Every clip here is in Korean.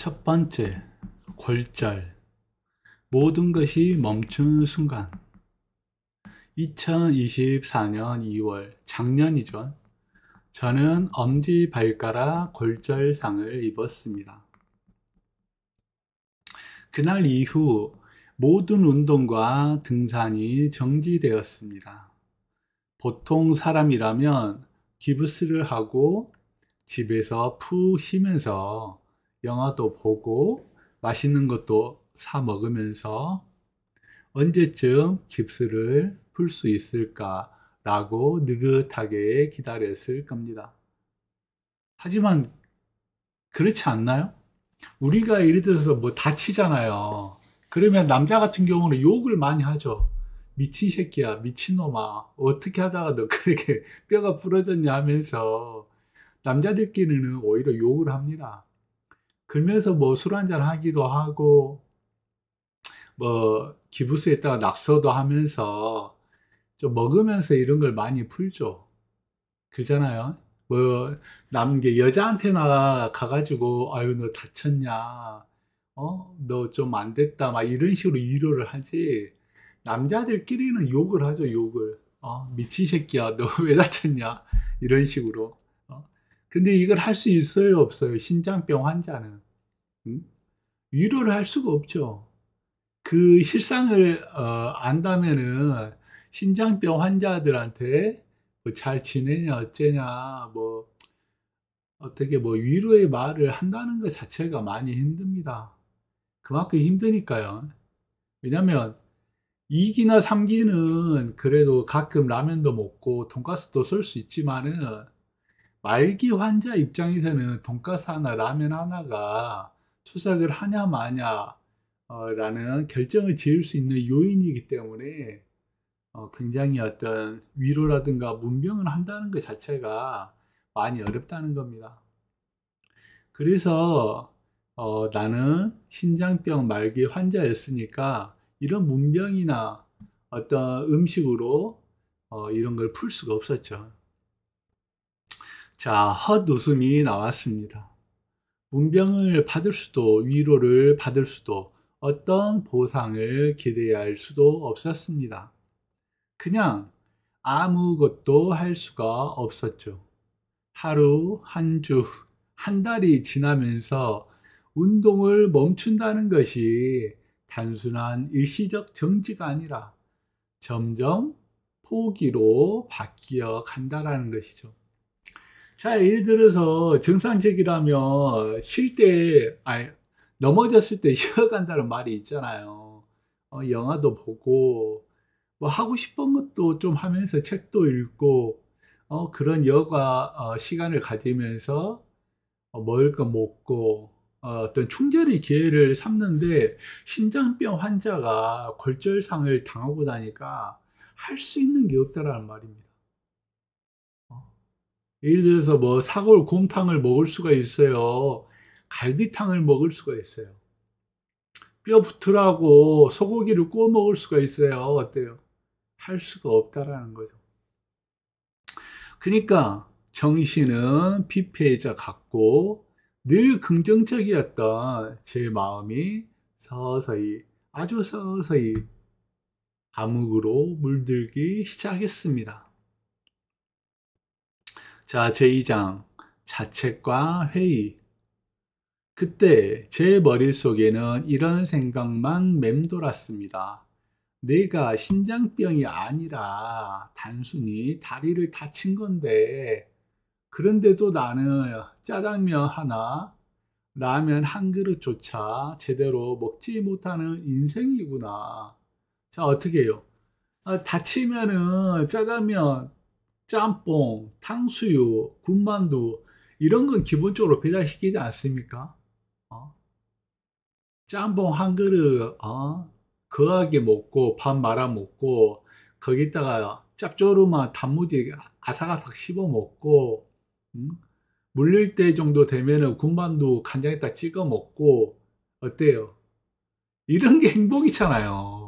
첫 번째, 골절. 모든 것이 멈춘 순간. 2024년 2월, 작년이죠. 저는 엄지발가락 골절상을 입었습니다. 그날 이후 모든 운동과 등산이 정지되었습니다. 보통 사람이라면 기부스를 하고 집에서 푹 쉬면서 영화도 보고 맛있는 것도 사 먹으면서 언제쯤 깁스를 풀 수 있을까라고 느긋하게 기다렸을 겁니다. 하지만 그렇지 않나요? 우리가 예를 들어서 뭐 다치잖아요. 그러면 남자 같은 경우는 욕을 많이 하죠. 미친 새끼야, 미친놈아, 어떻게 하다가 너 그렇게 뼈가 부러졌냐 하면서 남자들끼리는 오히려 욕을 합니다. 그러면서 뭐 술 한잔 하기도 하고 뭐 기부스에다가 낙서도 하면서 좀 먹으면서 이런 걸 많이 풀죠. 그러잖아요. 뭐 남게 여자한테나 가가지고 아유 너 다쳤냐, 너 좀 안 됐다 막 이런 식으로 위로를 하지. 남자들끼리는 욕을 하죠. 욕을. 미친 새끼야 너 왜 다쳤냐 이런 식으로. 근데 이걸 할 수 있어요 없어요? 신장병 환자는. 음? 위로를 할 수가 없죠. 그 실상을 안다면은 신장병 환자들한테 뭐잘 지내냐 어째냐 뭐 어떻게 뭐 위로의 말을 한다는 것 자체가 많이 힘듭니다. 그만큼 힘드니까요. 왜냐면 2기나 3기는 그래도 가끔 라면도 먹고 돈가스도 쏠 수 있지만은 말기 환자 입장에서는 돈가스 하나 라면 하나가 투석을 하냐 마냐 라는 결정을 지을 수 있는 요인이기 때문에 굉장히 어떤 위로라든가 문병을 한다는 것 자체가 많이 어렵다는 겁니다. 그래서 나는 신장병 말기 환자였으니까 이런 문병이나 어떤 음식으로 이런 걸 풀 수가 없었죠. 자, 헛웃음이 나왔습니다. 문병을 받을 수도 위로를 받을 수도 어떤 보상을 기대할 수도 없었습니다. 그냥 아무것도 할 수가 없었죠. 하루, 한 주, 한 달이 지나면서 운동을 멈춘다는 것이 단순한 일시적 정지가 아니라 점점 포기로 바뀌어 간다는 것이죠. 자, 예를 들어서 정상적이라면 넘어졌을 때 쉬어간다는 말이 있잖아요. 영화도 보고, 뭐 하고 싶은 것도 좀 하면서 책도 읽고, 그런 여가 시간을 가지면서 먹을 거 먹고, 어떤 충전의 기회를 삼는데, 신장병 환자가 골절상을 당하고 나니까 할 수 있는 게 없다라는 말입니다. 예를 들어서 뭐 사골 곰탕을 먹을 수가 있어요. 갈비탕을 먹을 수가 있어요. 뼈 붙으라고 소고기를 구워 먹을 수가 있어요. 어때요? 할 수가 없다라는 거죠. 그러니까 정신은 피폐해져 갔고 늘 긍정적이었던 제 마음이 서서히, 아주 서서히 암흑으로 물들기 시작했습니다. 자, 제2장 자책과 회의. 그때 제 머릿속에는 이런 생각만 맴돌았습니다. 내가 신장병이 아니라 단순히 다리를 다친 건데, 그런데도 나는 짜장면 하나, 라면 한 그릇조차 제대로 먹지 못하는 인생이구나. 자, 어떻게 해요? 다치면은 짜장면, 짬뽕, 탕수육, 군만두, 이런 건 기본적으로 배달시키지 않습니까? 어? 짬뽕 한 그릇, 거하게 먹고, 밥 말아 먹고, 거기다가 짭조름한 단무지 아삭아삭 씹어 먹고, 음? 물릴 때 정도 되면은 군만두 간장에다 찍어 먹고, 어때요? 이런 게 행복이잖아요.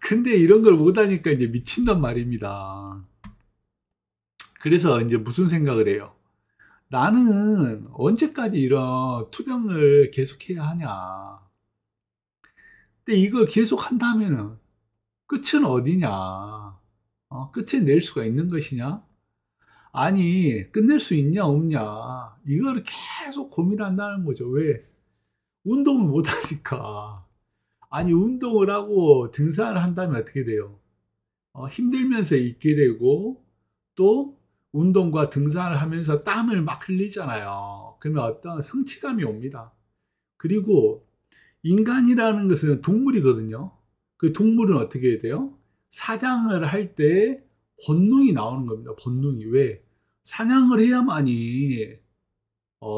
근데 이런 걸 못하니까 이제 미친단 말입니다. 그래서 이제 무슨 생각을 해요? 나는 언제까지 이런 투병을 계속해야 하냐. 근데 이걸 계속 한다면은 끝은 어디냐? 끝을 낼 수가 있는 것이냐? 아니, 끝낼 수 있냐, 없냐? 이거를 계속 고민한다는 거죠. 왜? 운동을 못 하니까. 아니, 운동을 하고 등산을 한다면 어떻게 돼요? 힘들면서 있게 되고, 또 운동과 등산을 하면서 땀을 막 흘리잖아요. 그러면 어떤 성취감이 옵니다. 그리고 인간이라는 것은 동물이거든요. 그 동물은 어떻게 해야 돼요? 사냥을 할 때 본능이 나오는 겁니다. 본능이. 왜? 사냥을 해야만이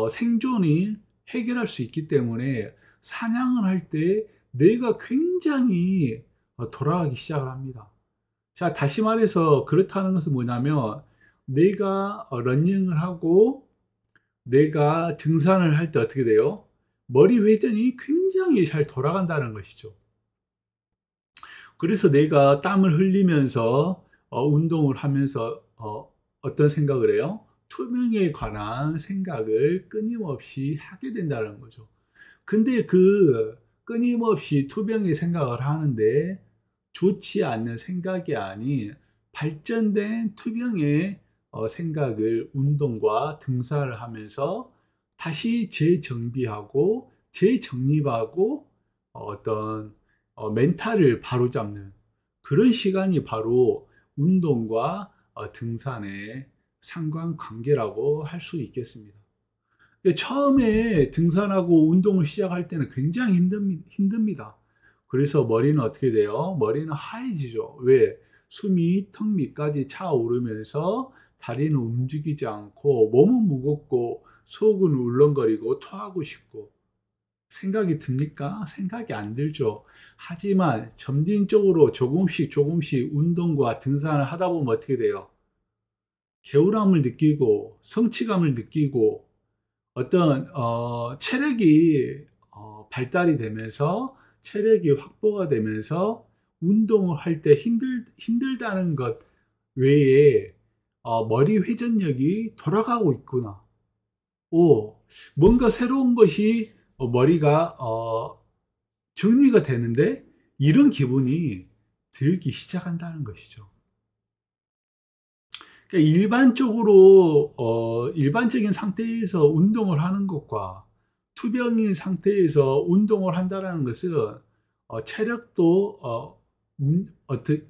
생존이 해결할 수 있기 때문에 사냥을 할 때 뇌가 굉장히 돌아가기 시작을 합니다. 자, 다시 말해서 그렇다는 것은 뭐냐면 내가 러닝을 하고 내가 등산을 할 때 어떻게 돼요? 머리 회전이 굉장히 잘 돌아간다는 것이죠. 그래서 내가 땀을 흘리면서 운동을 하면서 어떤 생각을 해요? 투명에 관한 생각을 끊임없이 하게 된다는 거죠. 근데 그 끊임없이 투명의 생각을 하는데 좋지 않는 생각이 아닌 발전된 투명의 생각을 운동과 등산을 하면서 다시 재정비하고 재정립하고 어떤 멘탈을 바로잡는 그런 시간이 바로 운동과 등산의 상관관계라고 할 수 있겠습니다. 처음에 등산하고 운동을 시작할 때는 굉장히 힘듭니다. 그래서 머리는 어떻게 돼요? 머리는 하얘지죠. 왜? 숨이 턱 밑까지 차오르면서 다리는 움직이지 않고 몸은 무겁고 속은 울렁거리고 토하고 싶고 생각이 듭니까? 생각이 안 들죠. 하지만 점진적으로 조금씩 조금씩 운동과 등산을 하다 보면 어떻게 돼요? 개운함을 느끼고 성취감을 느끼고 어떤 체력이 발달이 되면서 체력이 확보가 되면서 운동을 할 때 힘들다는 것 외에 머리 회전력이 돌아가고 있구나. 오, 뭔가 새로운 것이 머리가 정리가 되는데 이런 기분이 들기 시작한다는 것이죠. 그러니까 일반적인 상태에서 운동을 하는 것과 투병인 상태에서 운동을 한다는 것은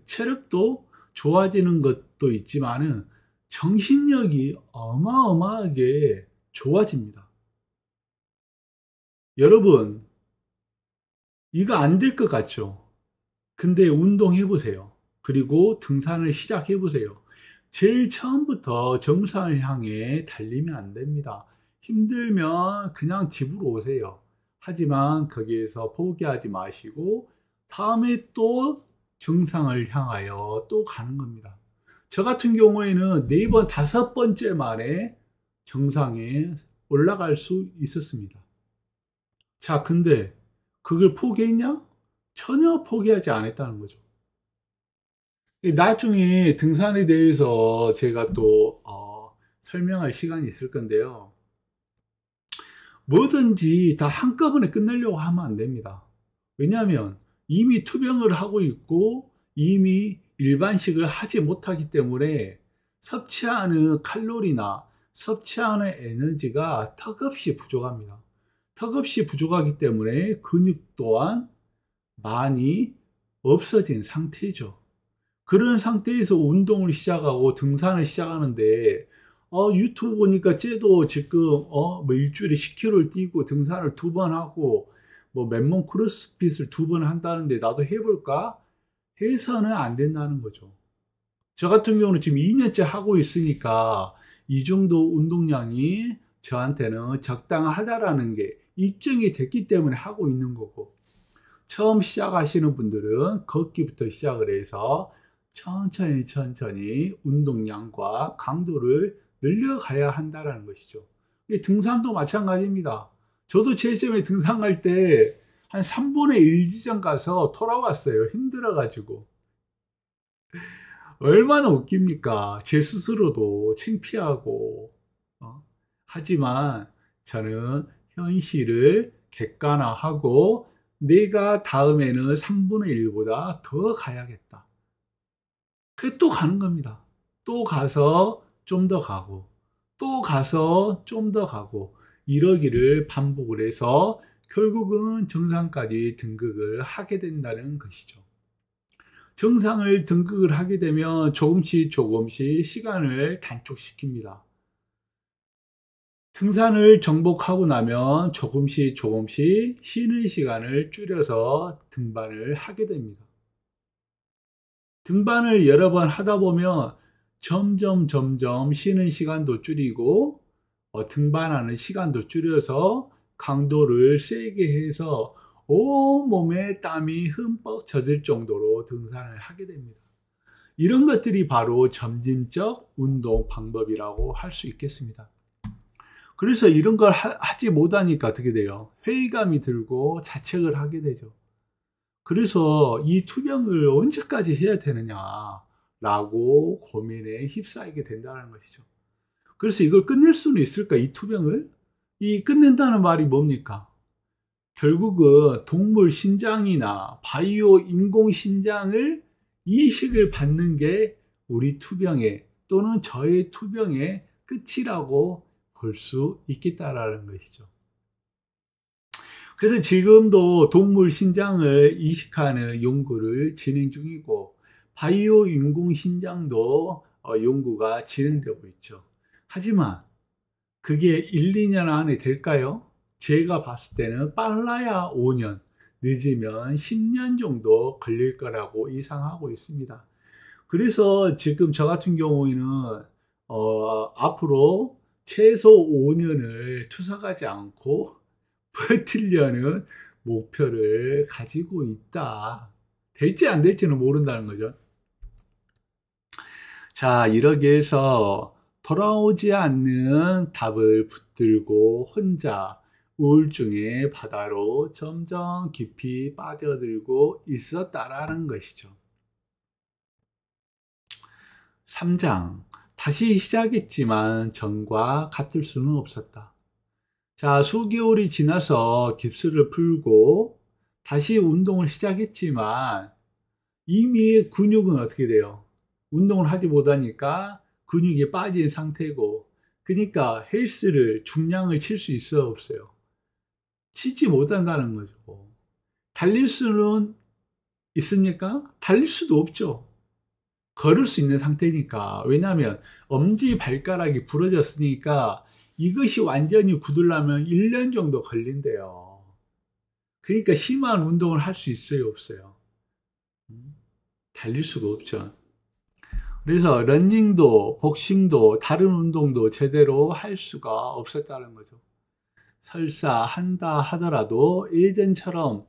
체력도 좋아지는 것도 있지만은 정신력이 어마어마하게 좋아집니다. 여러분, 이거 안 될 것 같죠? 근데 운동해 보세요. 그리고 등산을 시작해 보세요. 제일 처음부터 정상을 향해 달리면 안 됩니다. 힘들면 그냥 집으로 오세요. 하지만 거기에서 포기하지 마시고 다음에 또 정상을 향하여 또 가는 겁니다. 저 같은 경우에는 4번, 5번째 만에 정상에 올라갈 수 있었습니다. 자, 근데 그걸 포기했냐? 전혀 포기하지 않았다는 거죠. 나중에 등산에 대해서 제가 또 설명할 시간이 있을 건데요. 뭐든지 다 한꺼번에 끝내려고 하면 안 됩니다. 왜냐하면 이미 투병을 하고 있고 이미 일반식을 하지 못하기 때문에 섭취하는 칼로리나 섭취하는 에너지가 턱없이 부족합니다. 턱없이 부족하기 때문에 근육 또한 많이 없어진 상태죠. 그런 상태에서 운동을 시작하고 등산을 시작하는데 유튜브 보니까 쟤도 지금 뭐 일주일에 10km를 뛰고 등산을 2번 하고 뭐 맨몸 크로스핏을 2번 한다는데 나도 해볼까? 해서는 안 된다는 거죠. 저 같은 경우는 지금 2년째 하고 있으니까 이 정도 운동량이 저한테는 적당하다라는 게 입증이 됐기 때문에 하고 있는 거고, 처음 시작하시는 분들은 걷기부터 시작을 해서 천천히 운동량과 강도를 늘려가야 한다는 것이죠. 등산도 마찬가지입니다. 저도 제일 처음에 등산 갈 때 한 3분의 1 지점 가서 돌아왔어요. 힘들어가지고. 얼마나 웃깁니까? 제 스스로도 창피하고 하지만 저는 현실을 객관화하고 내가 다음에는 3분의 1보다 더 가야겠다. 그게 또 가는 겁니다. 또 가서 좀 더 가고, 또 가서 좀 더 가고, 이러기를 반복을 해서 결국은 정상까지 등극을 하게 된다는 것이죠. 정상을 등극을 하게 되면 조금씩 조금씩 시간을 단축시킵니다. 등산을 정복하고 나면 조금씩 조금씩 쉬는 시간을 줄여서 등반을 하게 됩니다. 등반을 여러 번 하다 보면 점점 쉬는 시간도 줄이고 등반하는 시간도 줄여서 강도를 세게 해서 온몸에 땀이 흠뻑 젖을 정도로 등산을 하게 됩니다. 이런 것들이 바로 점진적 운동 방법이라고 할 수 있겠습니다. 그래서 이런 걸 하지 못하니까 어떻게 돼요? 회의감이 들고 자책을 하게 되죠. 그래서 이 투병을 언제까지 해야 되느냐라고 고민에 휩싸이게 된다는 것이죠. 그래서 이걸 끝낼 수는 있을까? 이 투병을? 이 끝낸다는 말이 뭡니까? 결국은 동물 신장이나 바이오 인공 신장을 이식을 받는 게 우리 투병의 또는 저의 투병의 끝이라고 볼 수 있겠다라는 것이죠. 그래서 지금도 동물 신장을 이식하는 연구를 진행 중이고 바이오 인공 신장도 연구가 진행되고 있죠. 하지만 그게 1, 2년 안에 될까요? 제가 봤을 때는 빨라야 5년, 늦으면 10년 정도 걸릴 거라고 예상하고 있습니다. 그래서 지금 저 같은 경우에는 앞으로 최소 5년을 투석하지 않고 버틸려는 목표를 가지고 있다. 될지 안 될지는 모른다는 거죠. 자, 이렇게 해서 돌아오지 않는 답을 붙들고 혼자 우울증의 바다로 점점 깊이 빠져들고 있었다라는 것이죠. 3장. 다시 시작했지만 전과 같을 수는 없었다. 자, 수개월이 지나서 깁스를 풀고 다시 운동을 시작했지만 이미 근육은 어떻게 돼요? 운동을 하지 못하니까 근육이 빠진 상태고, 그러니까 헬스를 중량을 칠 수 있어요, 없어요? 치지 못한다는 거죠. 달릴 수는 있습니까? 달릴 수도 없죠. 걸을 수 있는 상태니까. 왜냐하면 엄지 발가락이 부러졌으니까 이것이 완전히 굳으려면 1년 정도 걸린대요. 그러니까 심한 운동을 할 수 있어요, 없어요? 달릴 수가 없죠. 그래서 러닝도 복싱도 다른 운동도 제대로 할 수가 없었다는 거죠. 설사 한다 하더라도 예전처럼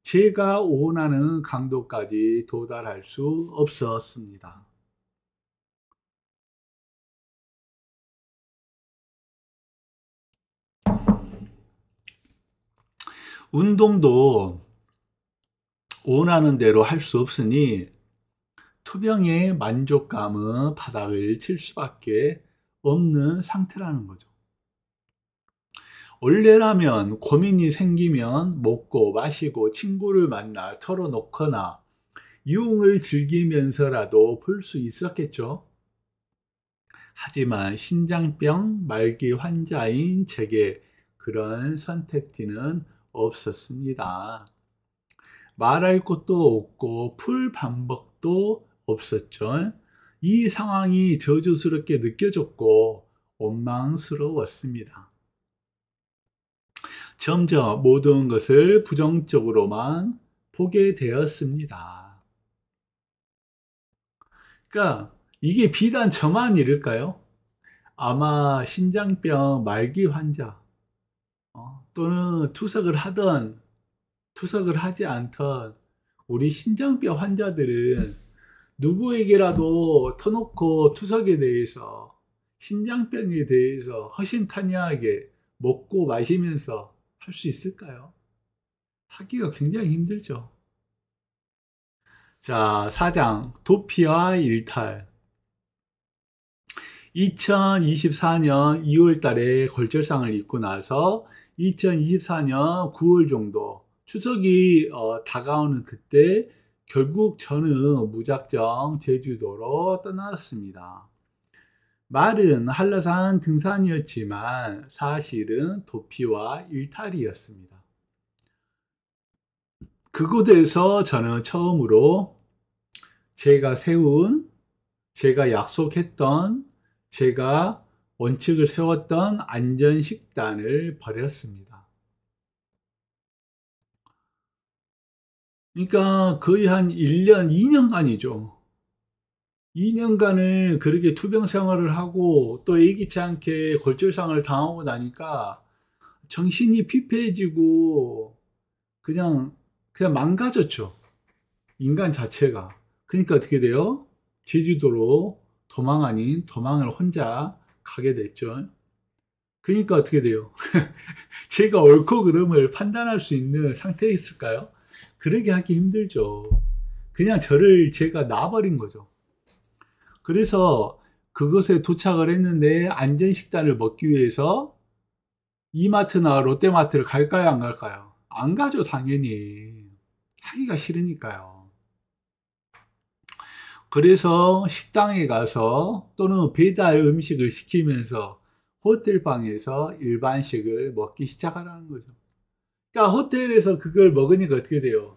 제가 원하는 강도까지 도달할 수 없었습니다. 운동도 원하는 대로 할 수 없으니 투병의 만족감은 바닥을 칠 수밖에 없는 상태라는 거죠. 원래라면 고민이 생기면 먹고 마시고 친구를 만나 털어놓거나 유흥을 즐기면서라도 풀 수 있었겠죠. 하지만 신장병 말기 환자인 제게 그런 선택지는 없었습니다. 말할 것도 없고 풀 방법도 없었죠. 이 상황이 저주스럽게 느껴졌고 원망스러웠습니다. 점점 모든 것을 부정적으로만 보게 되었습니다. 그러니까 이게 비단 저만 이럴까요? 아마 신장병 말기 환자 또는 투석을 하던 투석을 하지 않던 우리 신장병 환자들은 누구에게라도 터놓고 투석에 대해서 신장병에 대해서 허심탄회하게 먹고 마시면서 할 수 있을까요? 하기가 굉장히 힘들죠. 자, 4장 도피와 일탈. 2024년 2월 달에 골절상을 입고 나서 2024년 9월 정도 추석이 다가오는 그때 결국 저는 무작정 제주도로 떠났습니다. 말은 한라산 등산이었지만 사실은 도피와 일탈이었습니다. 그곳에서 저는 처음으로 제가 세운, 제가 약속했던, 제가 원칙을 세웠던 안전식단을 버렸습니다. 그러니까 거의 한 1년, 2년간이죠. 2년간을 그렇게 투병 생활을 하고 또 예기치 않게 골절상을 당하고 나니까 정신이 피폐해지고 그냥 망가졌죠. 인간 자체가. 그러니까 어떻게 돼요? 제주도로 도망 아닌 도망을 혼자 가게 됐죠. 그러니까 어떻게 돼요? 제가 옳고 그름을 판단할 수 있는 상태에 있을까요? 그러게 하기 힘들죠. 그냥 제가 놔버린 거죠. 그래서 그것에 도착을 했는데 안전식단을 먹기 위해서 이마트나 롯데마트를 갈까요, 안 갈까요? 안 가죠, 당연히. 하기가 싫으니까요. 그래서 식당에 가서 또는 배달 음식을 시키면서 호텔방에서 일반식을 먹기 시작하라는 거죠. 그러니까 호텔에서 그걸 먹으니까 어떻게 돼요?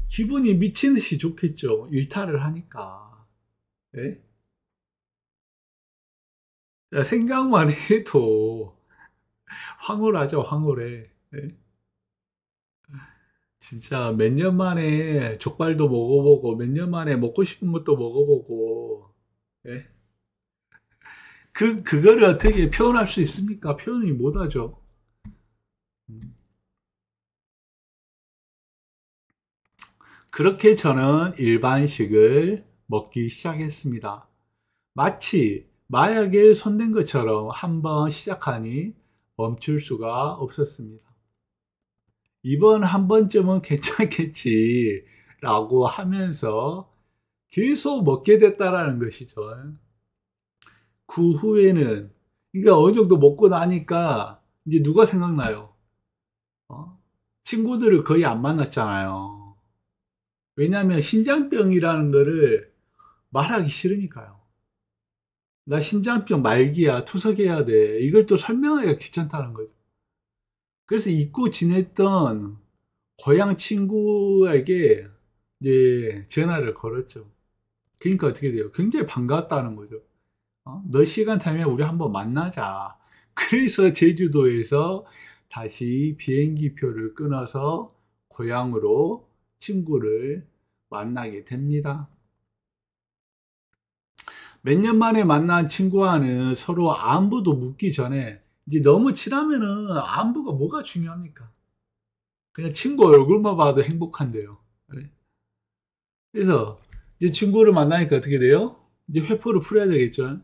기분이 미친 듯이 좋겠죠. 일탈을 하니까. 예? 생각만 해도 황홀하죠, 황홀해. 예? 진짜 몇 년 만에 족발도 먹어보고, 몇 년 만에 먹고 싶은 것도 먹어보고, 예? 그거를 어떻게 표현할 수 있습니까? 표현이 못하죠. 음. 그렇게 저는 일반식을 먹기 시작했습니다. 마치 마약에 손댄 것처럼 한번 시작하니 멈출 수가 없었습니다. 이번 한 번쯤은 괜찮겠지 라고 하면서 계속 먹게 됐다라는 것이죠. 그 후에는, 그러니까 어느 정도 먹고 나니까 이제 누가 생각나요? 어? 친구들을 거의 안 만났잖아요. 왜냐하면 신장병이라는 거를 말하기 싫으니까요. 나 신장병 말기야, 투석해야 돼. 이걸 또 설명하기가 귀찮다는 거죠. 그래서 잊고 지냈던 고향 친구에게 이제 전화를 걸었죠. 그러니까 어떻게 돼요? 굉장히 반갑다는 거죠. 너 시간 되면 우리 한번 만나자. 그래서 제주도에서 다시 비행기 표를 끊어서 고향으로 친구를 만나게 됩니다. 몇 년 만에 만난 친구와는 서로 안부도 묻기 전에 이제 너무 친하면은 안부가 뭐가 중요합니까? 그냥 친구 얼굴만 봐도 행복한데요. 네. 그래서 이제 친구를 만나니까 어떻게 돼요? 이제 회포를 풀어야 되겠죠.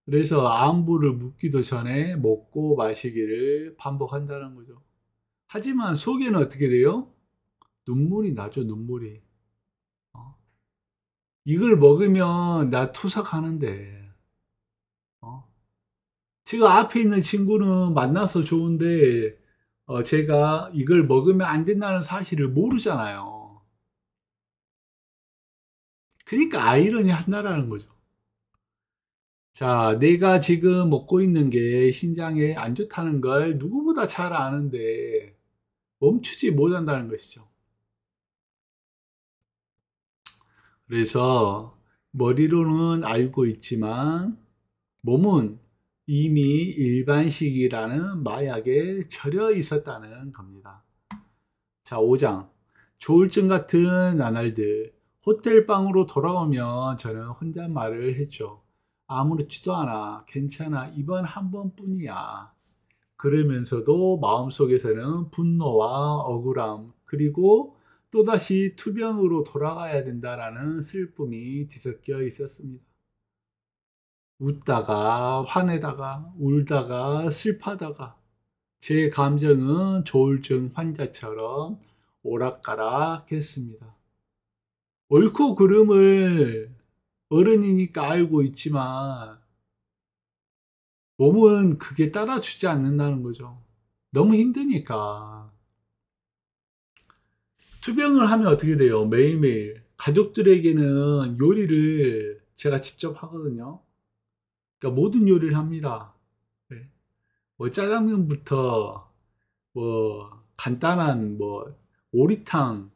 그래서 안부를 묻기도 전에 먹고 마시기를 반복한다는 거죠. 하지만 속에는 어떻게 돼요? 눈물이 나죠, 눈물이. 어? 이걸 먹으면 나 투석하는데, 어? 지금 앞에 있는 친구는 만나서 좋은데, 제가 이걸 먹으면 안 된다는 사실을 모르잖아요. 그러니까 아이러니 한다라는 거죠. 자, 내가 지금 먹고 있는 게 신장에 안 좋다는 걸 누구보다 잘 아는데 멈추지 못한다는 것이죠. 그래서 머리로는 알고 있지만 몸은 이미 일반식이라는 마약에 절여 있었다는 겁니다. 자, 5장. 조울증 같은 나날들. 호텔방으로 돌아오면 저는 혼잣말을 했죠. 아무렇지도 않아. 괜찮아. 이번 한 번뿐이야. 그러면서도 마음속에서는 분노와 억울함, 그리고 또다시 투병으로 돌아가야 된다라는 슬픔이 뒤섞여 있었습니다. 웃다가, 화내다가, 울다가, 슬퍼하다가, 제 감정은 조울증 환자처럼 오락가락 했습니다. 옳고 그름을 어른이니까 알고 있지만 몸은 그게 따라주지 않는다는 거죠. 너무 힘드니까. 투병을 하면 어떻게 돼요? 매일매일. 가족들에게는 요리를 제가 직접 하거든요. 그러니까 모든 요리를 합니다. 네. 뭐 짜장면부터 뭐 간단한 뭐 오리탕,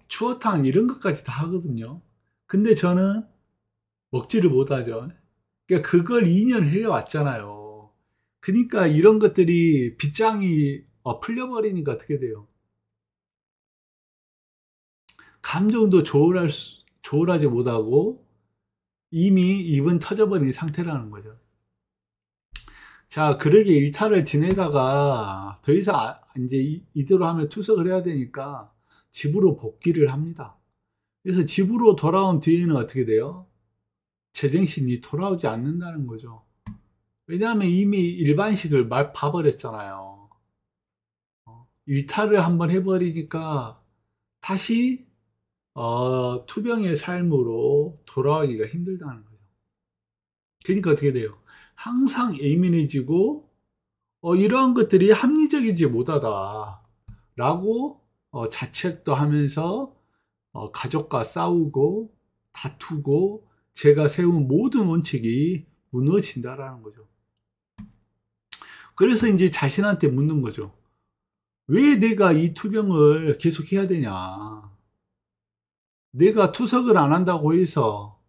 추어탕 이런 것까지 다 하거든요. 근데 저는 먹지를 못하죠. 그러니까 그걸 2년 해왔잖아요. 그러니까 이런 것들이 빗장이 풀려버리니까 어떻게 돼요? 감정도 조울하지 못하고 이미 입은 터져버린 상태라는 거죠. 자, 그러게 일탈을 지내다가 더 이상 이제 이대로 하면 투석을 해야 되니까 집으로 복귀를 합니다. 그래서 집으로 돌아온 뒤에는 어떻게 돼요? 제정신이 돌아오지 않는다는 거죠. 왜냐하면 이미 일반식을 봐버렸잖아요. 일탈을 한번 해버리니까 다시 투병의 삶으로 돌아가기가 힘들다는 거죠. 그러니까 어떻게 돼요? 항상 예민해지고 이러한 것들이 합리적이지 못하다 라고 자책도 하면서 가족과 싸우고 다투고 제가 세운 모든 원칙이 무너진다라는 거죠. 그래서 이제 자신한테 묻는 거죠. 왜 내가 이 투병을 계속 해야 되냐? 내가 투석을 안 한다고 해서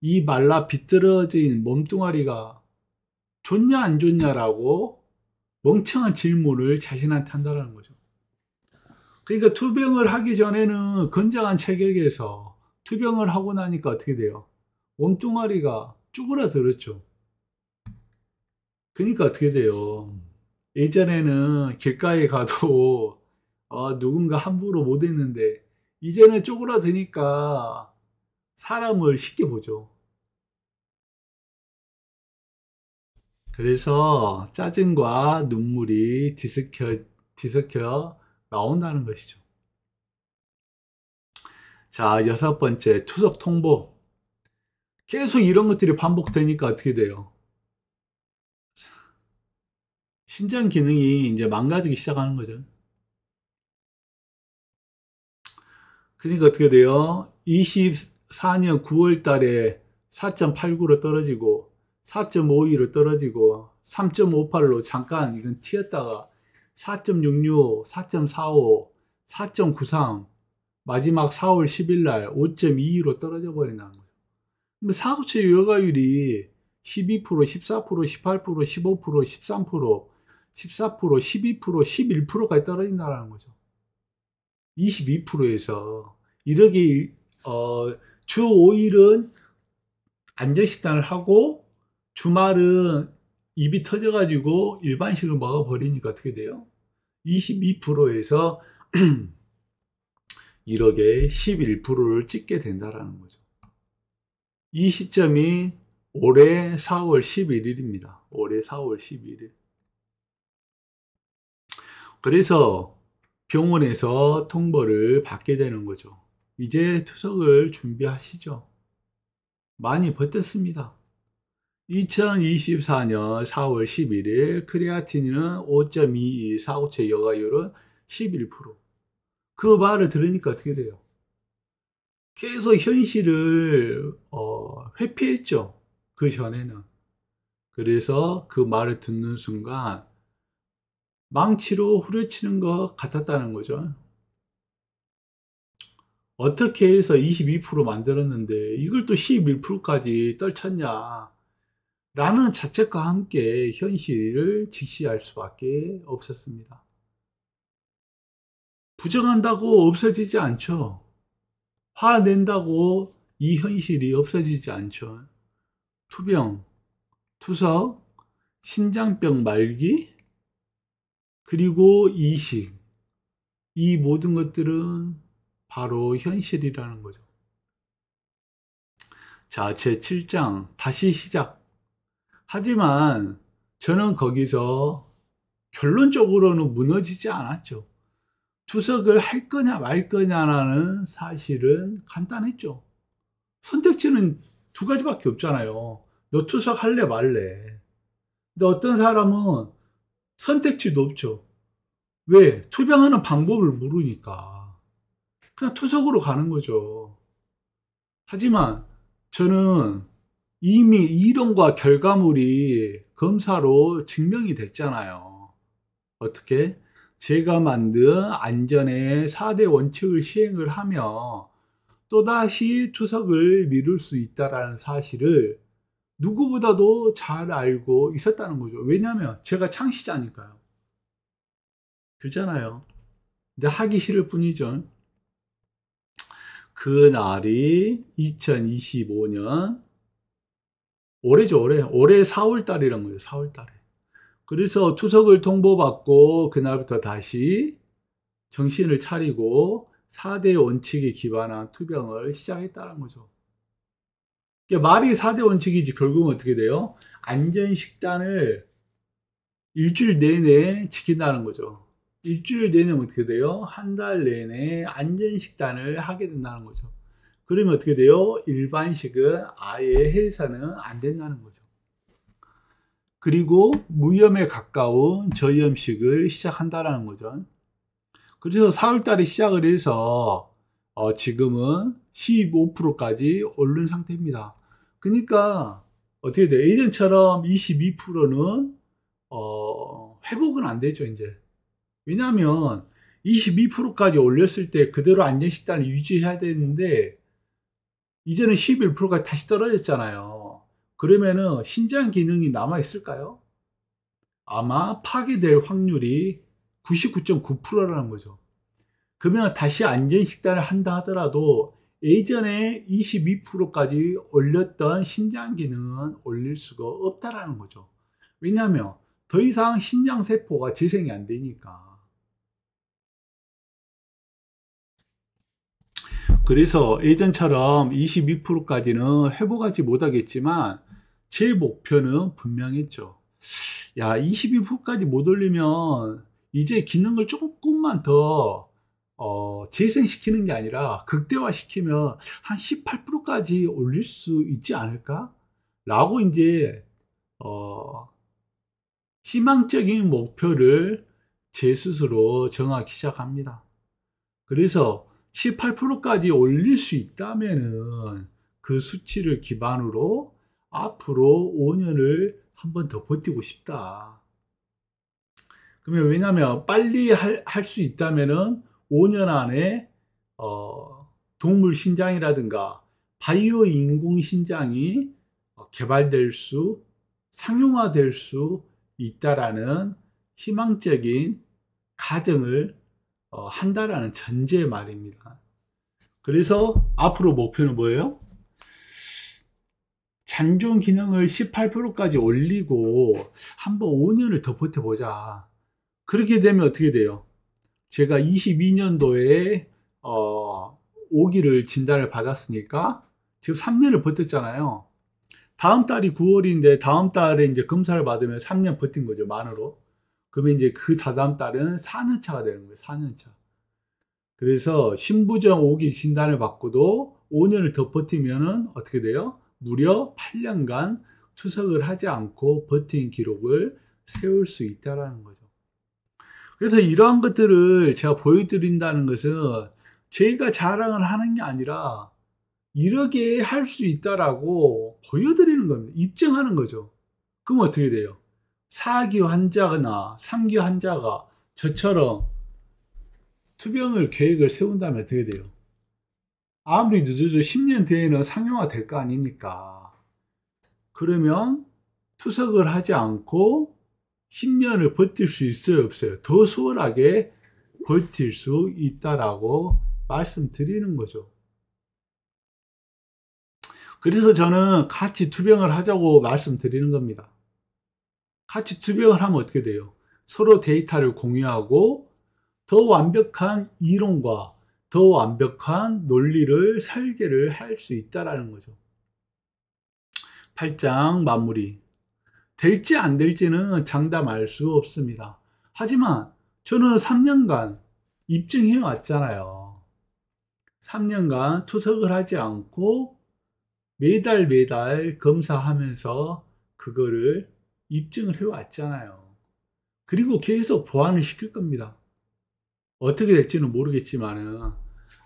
이 말라 비뚤어진 몸뚱아리가 좋냐 안 좋냐라고 멍청한 질문을 자신한테 한다는 거죠. 그러니까 투병을 하기 전에는 건장한 체격에서 투병을 하고 나니까 어떻게 돼요? 몸뚱아리가 쭈그라들었죠. 그러니까 어떻게 돼요? 예전에는 길가에 가도 누군가 함부로 못 했는데 이제는 쪼그라드니까 사람을 쉽게 보죠. 그래서 짜증과 눈물이 뒤섞여 나온다는 것이죠. 자, 6번째, 투석 통보. 계속 이런 것들이 반복되니까 어떻게 돼요? 신장 기능이 이제 망가지기 시작하는 거죠. 그러니까 어떻게 돼요? 24년 9월 달에 4.89로 떨어지고 4.52로 떨어지고 3.58로 잠깐 이건 튀었다가 4.66, 4.45, 4.93 마지막 4월 10일 날 5.22로 떨어져 버린다는 거죠. 사고체 여가율이 12%, 14%, 18%, 15%, 13%, 14%, 12%, 11%까지 떨어진다는 거죠. 22%에서 이렇게 주 5일은 안전식단을 하고 주말은 입이 터져가지고 일반식을 먹어버리니까 어떻게 돼요? 22%에서 1억에 11%를 찍게 된다는 거죠. 이 시점이 올해 4월 11일입니다. 올해 4월 11일. 그래서 병원에서 통보를 받게 되는 거죠. 이제 투석을 준비하시죠. 많이 버텼습니다. 2024년 4월 11일 크레아틴은 5.22 사고체 여가율은 11%. 그 말을 들으니까 어떻게 돼요? 계속 현실을 회피했죠. 그 전에는. 그래서 그 말을 듣는 순간 망치로 후려치는 것 같았다는 거죠. 어떻게 해서 22% 만들었는데 이걸 또 11%까지 떨쳤냐 라는 자책과 함께 현실을 직시할 수밖에 없었습니다. 부정한다고 없어지지 않죠. 화낸다고 이 현실이 없어지지 않죠. 투병, 투석, 신장병 말기, 그리고 이식. 이 모든 것들은 바로 현실이라는 거죠. 자, 제 7장 다시 시작. 하지만 저는 거기서 결론적으로는 무너지지 않았죠. 투석을 할 거냐 말 거냐라는 사실은 간단했죠. 선택지는 두 가지밖에 없잖아요. 너 투석할래 말래. 근데 어떤 사람은 선택지도 없죠. 왜? 투병하는 방법을 모르니까. 그냥 투석으로 가는 거죠. 하지만 저는 이미 이론과 결과물이 검사로 증명이 됐잖아요. 어떻게? 제가 만든 안전의 4대 원칙을 시행을 하며 또다시 투석을 미룰 수 있다는 사실을 누구보다도 잘 알고 있었다는 거죠. 왜냐하면 제가 창시자니까요. 그렇잖아요. 근데 하기 싫을 뿐이죠. 그날이 2025년 올해죠, 올해 4월 달이란 거예요. 4월 달에. 그래서 투석을 통보받고 그날부터 다시 정신을 차리고 4대 원칙에 기반한 투병을 시작했다는 거죠. 말이 4대 원칙이지 결국은 어떻게 돼요? 안전식단을 일주일 내내 지킨다는 거죠. 일주일 내내면 어떻게 돼요? 한 달 내내 안전식단을 하게 된다는 거죠. 그러면 어떻게 돼요? 일반식은 아예 해서는 안 된다는 거죠. 그리고 무염에 가까운 저염식을 시작한다는 거죠. 그래서 4월달에 시작을 해서 지금은 15%까지 오른 상태입니다. 그러니까 어떻게 돼요? 예전처럼 22%는 회복은 안 되죠, 이제. 왜냐하면 22%까지 올렸을 때 그대로 안전식단을 유지해야 되는데 이제는 11%까지 다시 떨어졌잖아요. 그러면은 신장 기능이 남아 있을까요? 아마 파괴될 확률이 99.9%라는 거죠. 그러면 다시 안전식단을 한다 하더라도 예전에 22%까지 올렸던 신장 기능은 올릴 수가 없다라는 거죠. 왜냐하면 더 이상 신장세포가 재생이 안 되니까. 그래서 예전처럼 22%까지는 회복하지 못하겠지만 제 목표는 분명했죠. 야, 22%까지 못 올리면 이제 기능을 조금만 더 재생시키는 게 아니라 극대화시키면 한 18%까지 올릴 수 있지 않을까? 라고 이제 희망적인 목표를 제 스스로 정하기 시작합니다. 그래서 18%까지 올릴 수 있다면은 그 수치를 기반으로 앞으로 5년을 한 번 더 버티고 싶다. 그러면 왜냐하면 빨리 할 수 있다면은 5년 안에 동물 신장이라든가 바이오 인공 신장이 개발될 수, 상용화될 수 있다라는 희망적인 가정을 한다라는 전제 말입니다. 그래서 앞으로 목표는 뭐예요? 잔존 기능을 18%까지 올리고 한번 5년을 더 버텨보자. 그렇게 되면 어떻게 돼요? 제가 22년도에 5기를 진단을 받았으니까 지금 3년을 버텼잖아요. 다음 달이 9월인데 다음 달에 이제 검사를 받으면 3년 버틴 거죠, 만으로. 그러면 이제 그 다다음 달은 4년차가 되는 거예요, 4년차. 그래서 신부전 5기 진단을 받고도 5년을 더 버티면은 어떻게 돼요? 무려 8년간 투석을 하지 않고 버틴 기록을 세울 수 있다는 거죠. 그래서 이러한 것들을 제가 보여드린다는 것은 제가 자랑을 하는 게 아니라 이렇게 할 수 있다라고 보여드리는 겁니다. 입증하는 거죠. 그럼 어떻게 돼요? 4기 환자나 3기 환자가 저처럼 투병을 계획을 세운다면 어떻게 돼요? 아무리 늦어도 10년 뒤에는 상용화 될 거 아닙니까? 그러면 투석을 하지 않고 10년을 버틸 수 있어요, 없어요? 더 수월하게 버틸 수 있다라고 말씀드리는 거죠. 그래서 저는 같이 투병을 하자고 말씀드리는 겁니다. 같이 투병을 하면 어떻게 돼요? 서로 데이터를 공유하고 더 완벽한 이론과 더 완벽한 논리를 설계를 할 수 있다는 거죠. 8장 마무리. 될지 안 될지는 장담할 수 없습니다. 하지만 저는 3년간 입증해 왔잖아요. 3년간 투석을 하지 않고 매달 검사하면서 그거를 입증을 해왔잖아요. 그리고 계속 보완을 시킬 겁니다. 어떻게 될지는 모르겠지만은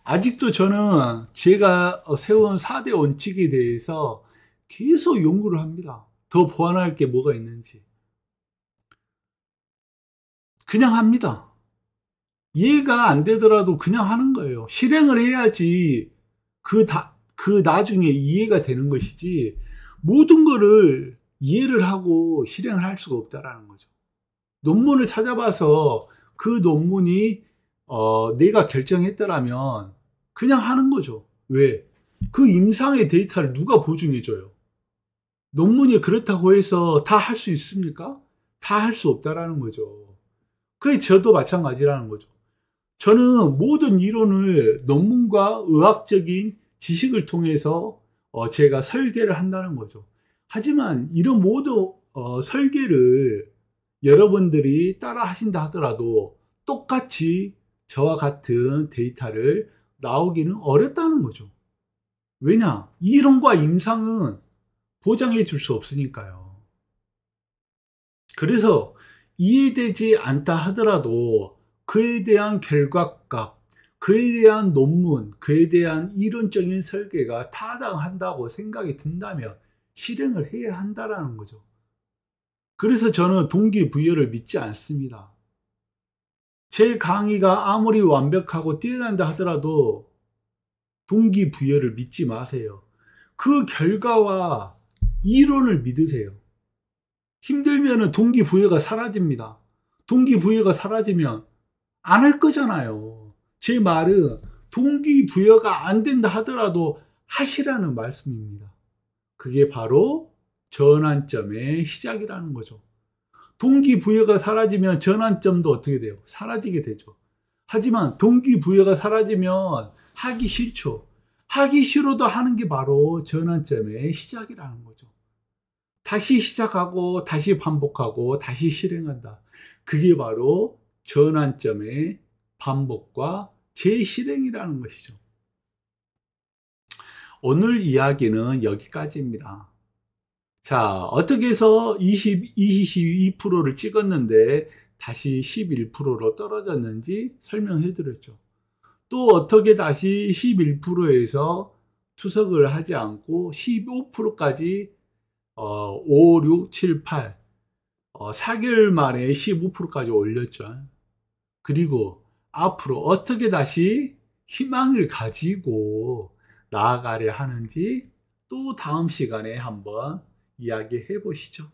아직도 저는 제가 세운 4대 원칙에 대해서 계속 연구를 합니다. 더 보완할 게 뭐가 있는지. 그냥 합니다. 이해가 안 되더라도 그냥 하는 거예요. 실행을 해야지 그 나중에 이해가 되는 것이지, 모든 거를 이해를 하고 실행을 할 수가 없다라는 거죠. 논문을 찾아봐서 그 논문이 내가 결정했더라면 그냥 하는 거죠. 왜? 그 임상의 데이터를 누가 보증해줘요? 논문이 그렇다고 해서 다 할 수 있습니까? 다 할 수 없다라는 거죠. 그게 저도 마찬가지라는 거죠. 저는 모든 이론을 논문과 의학적인 지식을 통해서 제가 설계를 한다는 거죠. 하지만 이런 모든 설계를 여러분들이 따라 하신다 하더라도 똑같이 저와 같은 데이터를 나오기는 어렵다는 거죠. 왜냐? 이론과 임상은 보장해 줄 수 없으니까요. 그래서 이해되지 않다 하더라도 그에 대한 결과값, 그에 대한 논문, 그에 대한 이론적인 설계가 타당한다고 생각이 든다면 실행을 해야 한다는 거죠. 그래서 저는 동기부여를 믿지 않습니다. 제 강의가 아무리 완벽하고 뛰어난다 하더라도 동기부여를 믿지 마세요. 그 결과와 이론을 믿으세요. 힘들면 동기부여가 사라집니다. 동기부여가 사라지면 안 할 거잖아요. 제 말은 동기부여가 안 된다 하더라도 하시라는 말씀입니다. 그게 바로 전환점의 시작이라는 거죠. 동기부여가 사라지면 전환점도 어떻게 돼요? 사라지게 되죠. 하지만 동기부여가 사라지면 하기 싫죠. 하기 싫어도 하는 게 바로 전환점의 시작이라는 거죠. 다시 시작하고 다시 반복하고 다시 실행한다. 그게 바로 전환점의 반복과 재실행이라는 것이죠. 오늘 이야기는 여기까지입니다. 자, 어떻게 해서 22%를 찍었는데 다시 11%로 떨어졌는지 설명해 드렸죠. 또 어떻게 다시 11%에서 투석을 하지 않고 15%까지 5, 6, 7, 8 4개월 만에 15%까지 올렸죠. 그리고 앞으로 어떻게 다시 희망을 가지고 나아가려 하는지 또 다음 시간에 한번 이야기해 보시죠.